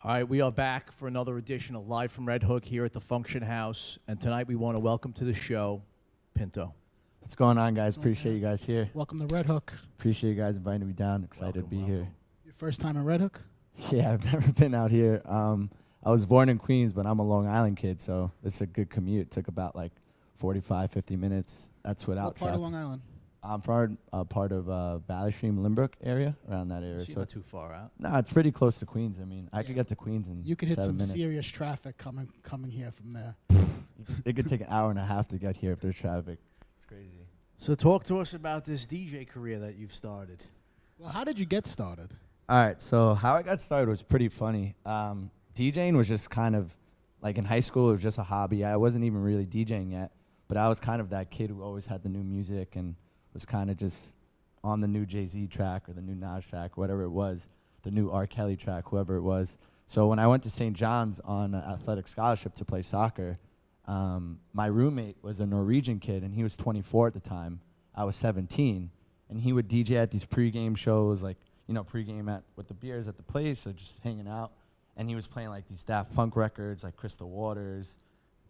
All right, we are back for another edition of Live from Redhook here at the Function House. And tonight we want to welcome to the show Pinto. What's going on, guys? Appreciate you guys here. Welcome to Redhook. Appreciate you guys inviting me down. Excited to be here. Your first time in Redhook? Yeah, I've never been out here. I was born in Queens, but I'm a Long Island kid, so it's a good commute. It took about like 45, 50 minutes. That's without What part traffic. of Long Island? I'm from part of Valley Stream, Limbrook area, around that area. So not too far out. No, it's pretty close to Queens. I mean, I could get to Queens in You could hit 7 some minutes. serious traffic coming here from there. It could take an hour and a half to get here if there's traffic. It's crazy. So talk to us about this DJ career that you've started. Well, how did you get started? All right, so how I got started was pretty funny. DJing was just kind of, like in high school, it was just a hobby. I wasn't even really DJing yet, but I was kind of that kid who always had the new music and was kind of just on the new Jay-Z track or the new Nas track, whatever it was, the new R. Kelly track, whoever it was. So when I went to St. John's on an athletic scholarship to play soccer, my roommate was a Norwegian kid, and he was 24 at the time. I was 17, and he would DJ at these pregame shows, like, you know, pregame with the beers at the place, or just hanging out. And he was playing like these Daft Punk records, like Crystal Waters,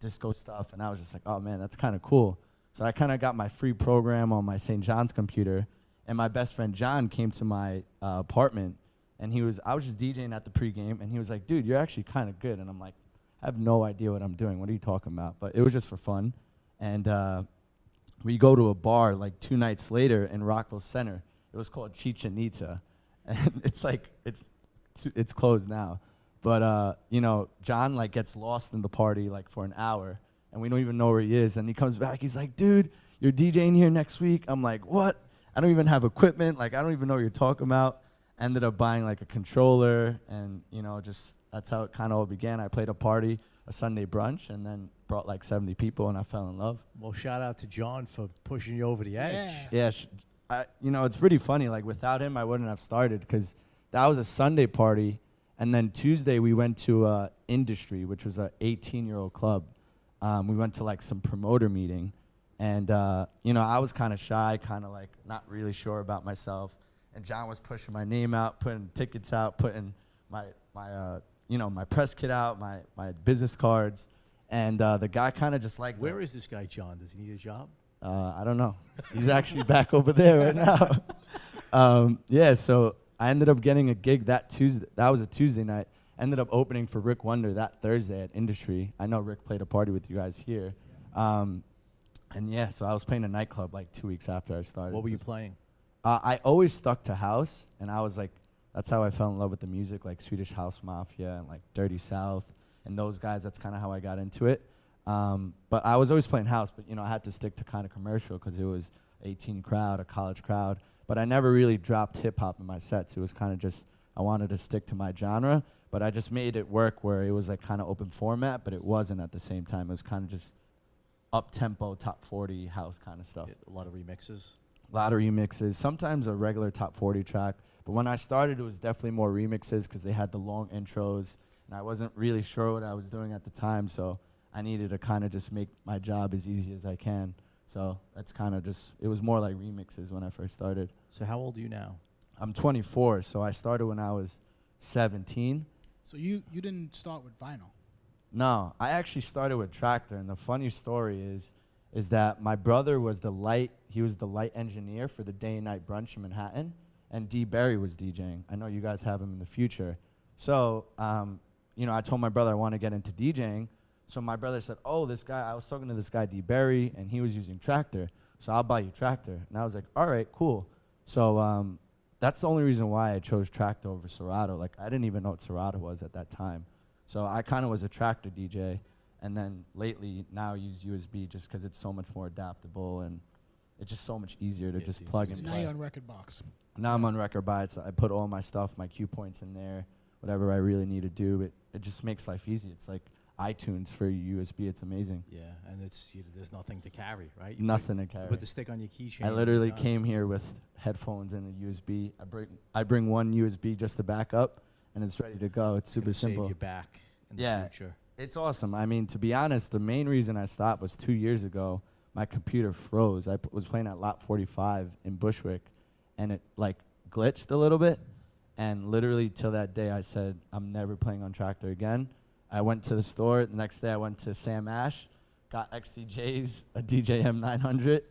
disco stuff, and I was just like, oh man, that's kind of cool. So I kind of got my free program on my St. John's computer, and my best friend John came to my apartment, and I was just DJing at the pregame, and he was like, dude, you're actually kind of good. And I'm like, I have no idea what I'm doing. What are you talking about? But it was just for fun. And we go to a bar like 2 nights later in Rockville Center. It was called Chichen Itza, and it's closed now. But you know, John like gets lost in the party like for an hour, and we don't even know where he is. And he comes back. He's like, dude, you're DJing here next week. I'm like, what? I don't even have equipment. Like, I don't even know what you're talking about. Ended up buying like a controller, and you know, just that's how it kind of all began. I played a Sunday brunch, and then brought like 70 people, and I fell in love. Well, shout out to John for pushing you over the edge. Yeah. Yeah, you know, it's pretty funny. Like, without him, I wouldn't have started, because that was a Sunday party, and then Tuesday we went to Industry, which was an 18-year-old club. We went to like some promoter meeting, and you know, I was kind of shy, kind of like not really sure about myself. And John was pushing my name out, putting tickets out, putting my press kit out, my business cards, and the guy kind of just liked. Where is this guy, John? Does he need a job? I don't know. He's actually back over there right now. Yeah, so I ended up getting a gig that Tuesday. That was a Tuesday night. Ended up opening for Rick Wonder that Thursday at Industry. I know Rick played a party with you guys here. And yeah, so I was playing a nightclub like 2 weeks after I started. What were you playing? I always stuck to house, and I was like, that's how I fell in love with the music, like Swedish House Mafia and like Dirty South and those guys. That's kind of how I got into it. But I was always playing house, but you know, I had to stick to kind of commercial because it was 18 crowd, a college crowd. But I never really dropped hip hop in my sets. It was kind of just, I wanted to stick to my genre, but I just made it work where it was like kind of open format, but it wasn't at the same time. It was kind of just up-tempo, top 40 house kind of stuff. A lot of remixes. A lot of remixes, sometimes a regular top 40 track. But when I started, it was definitely more remixes because they had the long intros, and I wasn't really sure what I was doing at the time, so I needed to kind of just make my job as easy as I can. So that's kind of just, it was more like remixes when I first started. So how old are you now? I'm 24, so I started when I was 17. So you didn't start with vinyl? No, I actually started with Tractor, and the funny story is that my brother was the light engineer for the day and night brunch in Manhattan, and D. Berry was DJing. I know you guys have him in the future. So, you know, I told my brother I want to get into DJing. So my brother said, oh, this guy, I was talking to this guy, D. Berry, and he was using Tractor, so I'll buy you Tractor. And I was like, all right, cool. So that's the only reason why I chose Tractor over Serato. Like, I didn't even know what Serato was at that time. So I kind of was a Tractor DJ. And then lately, now I use USB just because it's so much more adaptable, and it's just so much easier to just plug and Now play. you're on Record Box. Now I'm on Record Bytes. I put all my stuff, my cue points in there, whatever I really need to do. It just makes life easy. It's like iTunes for USB. It's amazing. Yeah, and there's nothing to carry, right? Nothing to carry. Put the stick on your keychain. I literally came here with headphones and a USB. I bring one USB just to back up, and it's ready to go. It's super simple. Save you back in the future. It's awesome. I mean, to be honest, the main reason I stopped was 2 years ago. My computer froze. I was playing at Lot 45 in Bushwick, and it like glitched a little bit. And literally till that day, I said, I'm never playing on Tractor again. I went to the store. The next day, I went to Sam Ash, got XDJs, a DJ M900,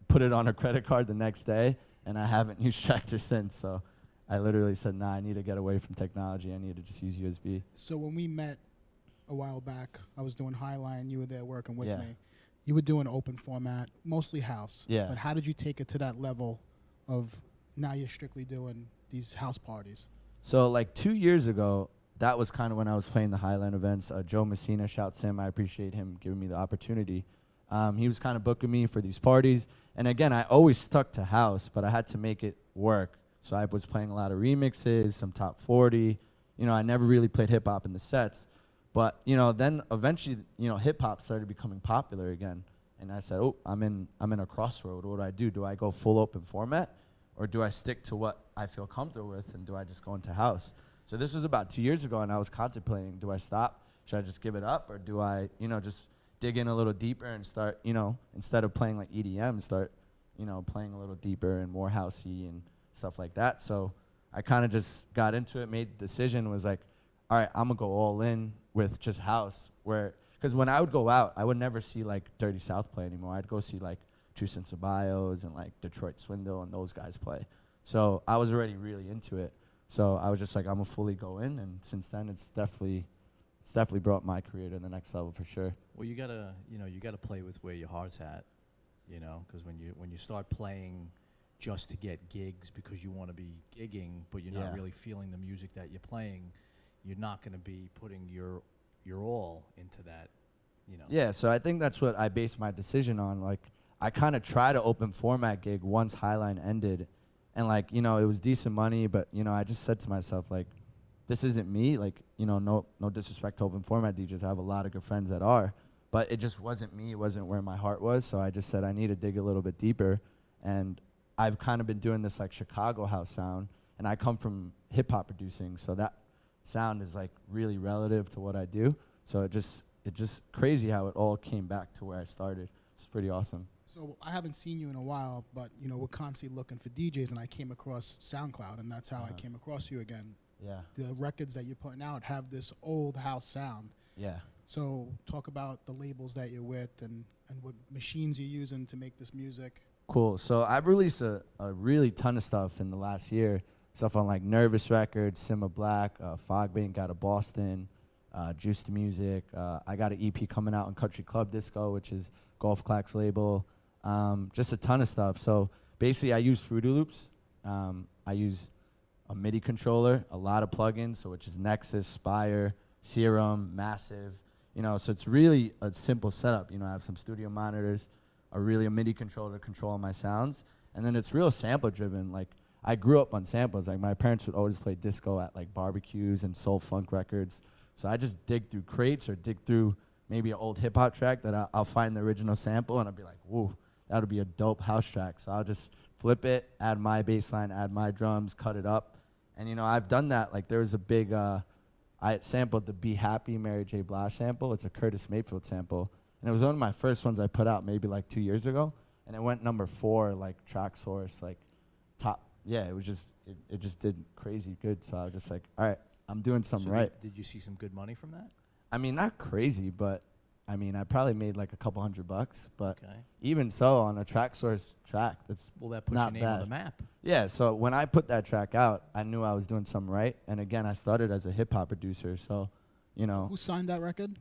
put it on a credit card the next day, and I haven't used Tractor since. So I literally said, nah, I need to get away from technology. I need to just use USB. So when we met a while back, I was doing Highline. You were there working with Yeah. me. You were doing open format, mostly house. Yeah. But how did you take it to that level of now you're strictly doing these house parties? So like 2 years ago, that was kind of when I was playing the Highline events. Joe Messina, shouts him. I appreciate him giving me the opportunity. He was kind of booking me for these parties. And again, I always stuck to house, but I had to make it work. So I was playing a lot of remixes, some top 40. You know, I never really played hip hop in the sets. But, you know, then eventually, you know, hip hop started becoming popular again. And I said, oh, I'm in a crossroad. What do I do? Do I go full open format? Or do I stick to what I feel comfortable with, and do I just go into house? So this was about 2 years ago, and I was contemplating, do I stop? Should I just give it up? Or do I, you know, just dig in a little deeper and start, you know, instead of playing like EDM, start, you know, playing a little deeper and more housey and stuff like that. So I kind of just got into it, made the decision, was like, all right, I'm going to go all in with just house. Because when I would go out, I would never see like Dirty South play anymore. I'd go see like Truce and Ceballos and like Detroit Swindle and those guys play. So I was already really into it. So I was just like, I'm gonna fully go in, and since then it's definitely brought my career to the next level for sure. Well, you gotta play with where your heart's at, you know, because when you start playing just to get gigs because you want to be gigging, but you're not Yeah. really feeling the music that you're playing, you're not going to be putting your all into that, you know. Yeah, so I think that's what I based my decision on. Like, I kind of tried an open format gig once Highline ended, and like, you know, it was decent money, but you know, I just said to myself, like, this isn't me. Like, you know, no disrespect to open format DJs. I have a lot of good friends that are, but it just wasn't me. It wasn't where my heart was. So I just said I need to dig a little bit deeper, and I've kind of been doing this like Chicago house sound, and I come from hip hop producing, so that sound is like really relative to what I do. So it just crazy how it all came back to where I started. It's pretty awesome. So I haven't seen you in a while, but you know we're constantly looking for DJs, and I came across SoundCloud, and that's how I came across you again. Yeah. The records that you're putting out have this old house sound. Yeah. So talk about the labels that you're with and what machines you're using to make this music. Cool. So I've released a really ton of stuff in the last year. Stuff on like Nervous Records, Simma Black, Fogbank out of Boston, Juice to Music. I got an EP coming out on Country Club Disco, which is Golf Clack's label. Just a ton of stuff. So basically I use Fruity Loops. I use a MIDI controller, a lot of plugins, so which is Nexus, Spire, Serum, Massive. You know, so it's really a simple setup. You know, I have some studio monitors, a MIDI controller to control all my sounds, and then it's real sample driven. Like, I grew up on samples. Like, my parents would always play disco at like barbecues and soul funk records. So I just dig through crates or dig through maybe an old hip hop track that I'll find the original sample, and I'll be like, whoa, that would be a dope house track. So I'll just flip it, add my bass line, add my drums, cut it up. And, you know, I've done that. Like, there was a big, I sampled the Be Happy Mary J. Blige sample. It's a Curtis Mayfield sample. And it was one of my first ones I put out maybe like 2 years ago. And it went number 4, like track source, like top. Yeah, it was just, it just did crazy good. So I was just like, all right, I'm doing something right. Did you see some good money from that? I mean, not crazy, but I mean, I probably made like a couple $100, but Okay. even so, on a track source track, that's Well, that puts not your name on bad. the map. Yeah, so when I put that track out, I knew I was doing something right. And again, I started as a hip-hop producer, so, you know. Who signed that record?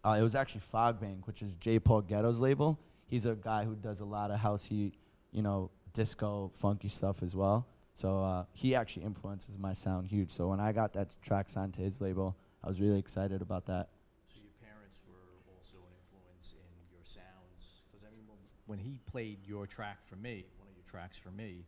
It was actually Fogbank, which is J. Paul Ghetto's label. He's a guy who does a lot of housey, you know, disco, funky stuff as well. So he actually influences my sound huge. So when I got that track signed to his label, I was really excited about that. So your parents were also an influence in your sounds? Because, I mean, when he played your track for me, one of your tracks for me,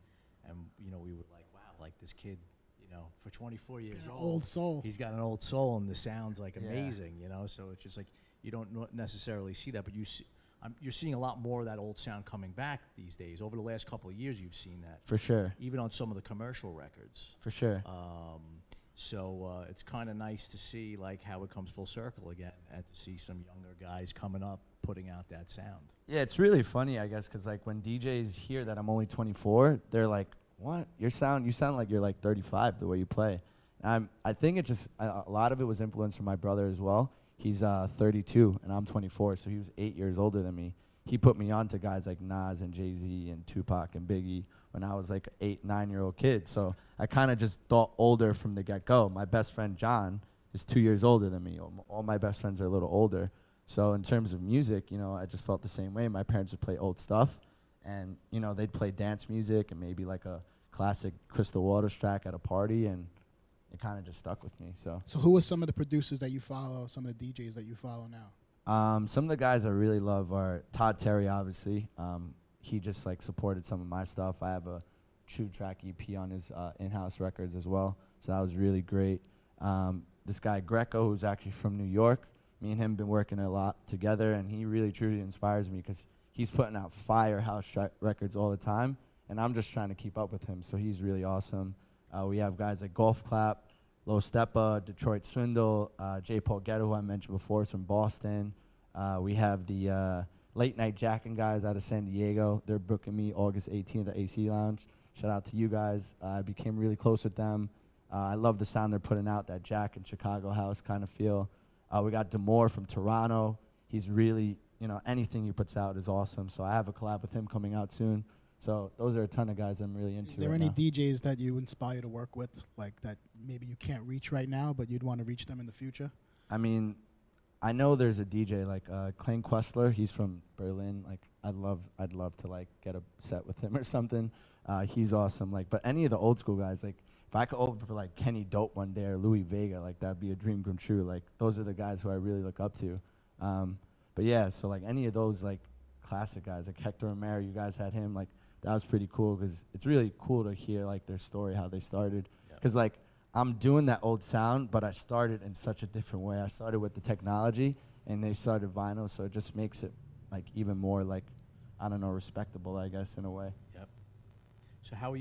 and, you know, we were like, wow, like this kid, you know, for 24 years An old. old soul. He's got an old soul, and the sound's like Yeah. amazing, you know? So it's just like, you don't necessarily see that, but you're seeing a lot more of that old sound coming back these days. Over the last couple of years, you've seen that, For sure, even on some of the commercial records. for sure. So it's kind of nice to see like how it comes full circle again, and to see some younger guys coming up putting out that sound. Yeah, it's really funny, I guess, because like when DJs hear that I'm only 24, they're like, what? You sound like you're like 35 the way you play. I think it just, a lot of it was influenced from my brother as well. He's 32 and I'm 24, so he was 8 years older than me. He put me on to guys like Nas and Jay-Z and Tupac and Biggie when I was like an 8, 9-year-old kid. So I kind of just thought older from the get-go. My best friend John is 2 years older than me. All my best friends are a little older. So in terms of music, you know, I just felt the same way. My parents would play old stuff, and, you know, they'd play dance music and maybe like a classic Crystal Waters track at a party, and it kind of just stuck with me. So who are some of the producers that you follow, some of the DJs that you follow now? some of the guys I really love are Todd Terry, obviously. He just like supported some of my stuff. I have a true track EP on his in-house records as well, so that was really great. This guy Greco, who's actually from New York, me and him been working a lot together, and he really truly inspires me because he's putting out fire house records all the time, and I'm just trying to keep up with him, so he's really awesome. We have guys like Golf Clap, Low Steppa, Detroit Swindle, J. Paul Ghetto, who I mentioned before, is from Boston. We have the Late Night Jackin' guys out of San Diego. They're booking me August 18th at AC Lounge. Shout out to you guys. I became really close with them. I love the sound they're putting out, that Jack and Chicago house kind of feel. We got Demore from Toronto. He's really, you know, anything he puts out is awesome. So I have a collab with him coming out soon. So those are a ton of guys I'm really into. Is there any DJs that you inspire to work with, like that maybe you can't reach right now, but you'd want to reach them in the future? I mean, I know there's a DJ like Clayne Questler. He's from Berlin. Like, I'd love to like get a set with him or something. He's awesome. Like, but any of the old school guys, like if I could open for like Kenny Dope one day or Louis Vega, like that'd be a dream come true. Like, those are the guys who I really look up to. But yeah, so like any of those like classic guys, like Hector Romero, you guys had him. Like, that was pretty cool because it's really cool to hear like their story, how they started. Because like I'm doing that old sound, but I started in such a different way. I started with the technology, and they started vinyl, so it just makes it like even more like, I don't know, respectable, I guess, in a way. Yep. So how are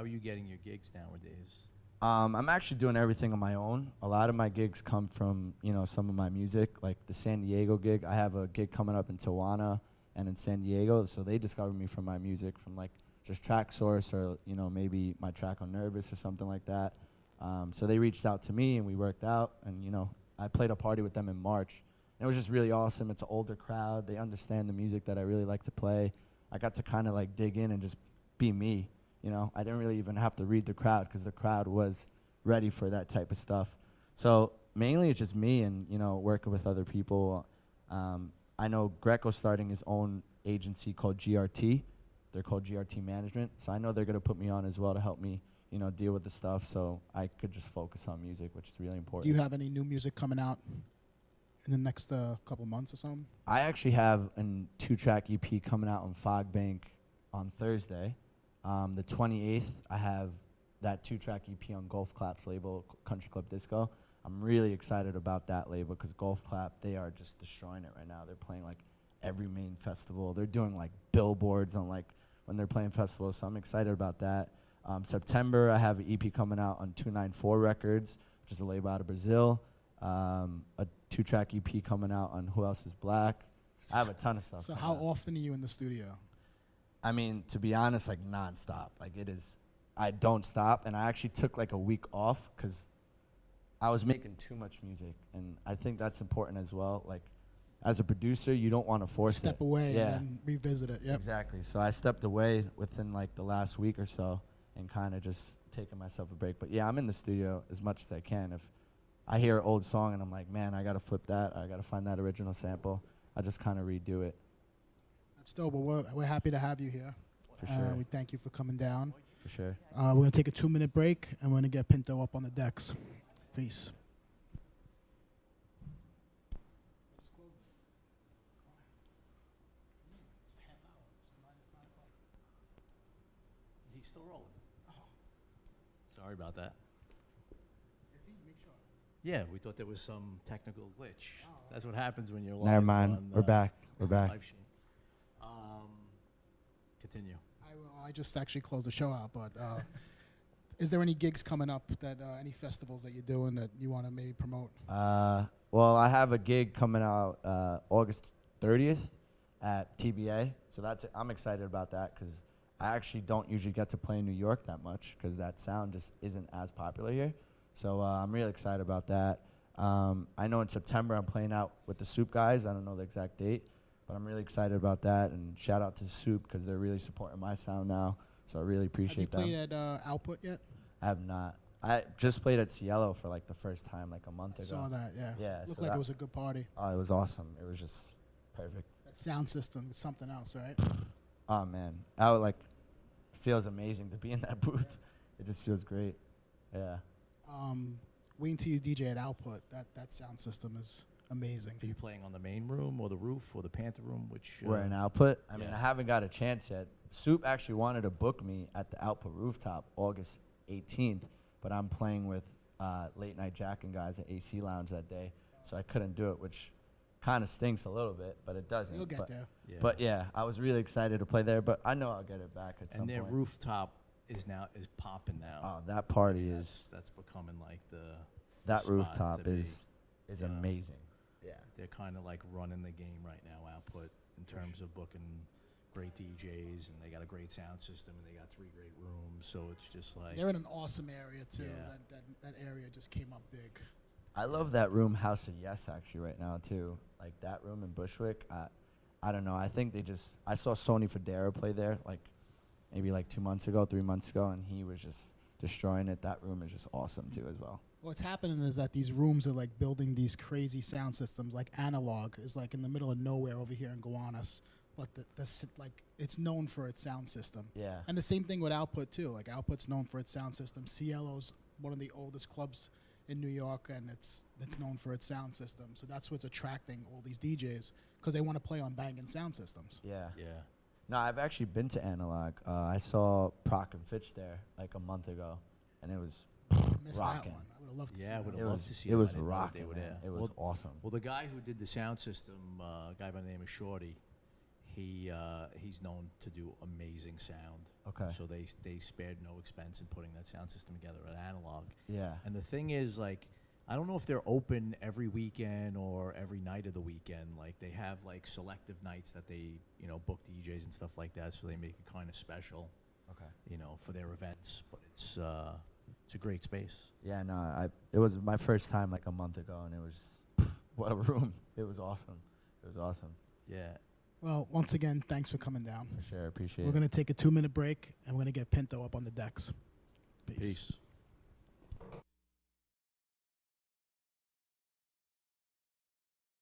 you getting your gigs nowadays? I'm actually doing everything on my own. A lot of my gigs come from, you know, some of my music, like the San Diego gig. I have a gig coming up in Tijuana and in San Diego, so they discovered me from my music, from like just Track Source, or, you know, maybe my track on Nervous or something like that. So they reached out to me and we worked out, and, you know, I played a party with them in March. And it was just really awesome. It's an older crowd. They understand the music that I really like to play. I got to kind of like dig in and just be me, you know. I didn't really even have to read the crowd because the crowd was ready for that type of stuff. So mainly it's just me and, you know, working with other people. I know Greco's starting his own agency called GRT. They're called GRT Management. So I know they're going to put me on as well to help me, you know, deal with the stuff, so I could just focus on music, which is really important. Do you have any new music coming out in the next couple months or something? I actually have a 2-track EP coming out on Fog Bank on Thursday. The 28th, I have that 2-track EP on Golf Clap's label, Country Club Disco. I'm really excited about that label because Golf Clap, they are just destroying it right now. They're playing like every main festival. They're doing like billboards on like when they're playing festivals, so I'm excited about that. September, I have an EP coming out on 294 Records, which is a label out of Brazil. A 2-track EP coming out on Who Else Is Black. I have a ton of stuff. So how often are you in the studio? I mean, to be honest, like nonstop. Like it is, I don't stop, and I actually took like a week off because I was making too much music, and I think that's important as well. Like, as a producer, you don't want to force Step it. away Yeah. and then revisit it. Yep. Exactly. So I stepped away within like the last week or so and kind of just taking myself a break. But yeah, I'm in the studio as much as I can. If I hear an old song and I'm like, man, I got to flip that, I got to find that original sample, I just kind of redo it. That's dope. Well, we're happy to have you here. For sure. We thank you for coming down. For sure. We're going to take a 2-minute break, and we're going to get Pinto up on the decks. Peace. He's still rolling. Sorry about that. Yeah, we thought there was some technical glitch. That's what happens when you're live. Never mind. on, We're back. We're back. live stream. Continue. I just actually closed the show out, but is there any gigs coming up, that any festivals that you're doing that you want to maybe promote? Well, I have a gig coming out August 30th at TBA. So I'm excited about that because I actually don't usually get to play in New York that much because that sound just isn't as popular here. So I'm really excited about that. I know in September I'm playing out with the Soup guys. I don't know the exact date, but I'm really excited about that. And shout out to Soup because they're really supporting my sound now. So I really appreciate them. Have you played at Output yet? I have not. I just played at Cielo for like the first time like a month ago. Saw that, yeah. Yeah. Looked so like that, it was a good party. Oh, it was awesome. It was just perfect. That sound system is something else, right? Oh man, I would feels amazing to be in that booth. It just feels great. Yeah. Waiting till you DJ at Output. That sound system is amazing. Are you playing on the main room or the roof or the Panther room? Which We're in Output. I mean, yeah. I haven't got a chance yet. Soup actually wanted to book me at the Output rooftop August 18th, but I'm playing with Late Night Jack and guys at AC Lounge that day, so I couldn't do it, which kind of stinks a little bit, but it doesn't. You'll get there. Yeah. But yeah, I was really excited to play there, but I know I'll get it back at some and their point. rooftop is popping now. Oh, that party is That's becoming like that spot rooftop to be. is Yeah. amazing. Yeah. They're kind of like running the game right now, Output, in terms of booking great DJs, and they got a great sound system, and they got 3 great rooms. So it's just like They're in an awesome area too. Yeah. That area just came up big. I love that room, House of Yes, actually, right now, too. Like, that room in Bushwick, I don't know. I think I saw Sony Federa play there, maybe 2 months ago, 3 months ago, and he was just destroying it. That room is just awesome, too, as well. What's happening is that these rooms are building these crazy sound systems. Analog is in the middle of nowhere over here in Gowanus, but it's known for its sound system. Yeah. And the same thing with Output too. Output's known for its sound system. Cielo's one of the oldest clubs in New York, and it's known for its sound system. So that's what's attracting all these DJs because they want to play on banging sound systems. Yeah. yeah. No, I've actually been to Analog. I saw Proc and Fitch there, a month ago, and it was Missed rocking. that one. I would have loved to see Yeah, I that. would It have was, loved to see it them. I was didn't know that they rocking, were man. there. It was awesome. Well, the guy who did the sound system, a guy by the name of Shorty, he's known to do amazing sound. Okay. So they spared no expense in putting that sound system together at Analog. Yeah. And the thing is, I don't know if they're open every weekend or every night of the weekend. They have selective nights that they book DJs and stuff like that, so they make it kind of special. Okay. For their events. But it's a great space. Yeah, no, it was my first time a month ago, and it was what a room. It was awesome. It was awesome. Yeah. Well, once again, thanks for coming down. For sure, appreciate We're it. going to take a 2-minute break, and we're going to get Pinto up on the decks. Peace. Peace.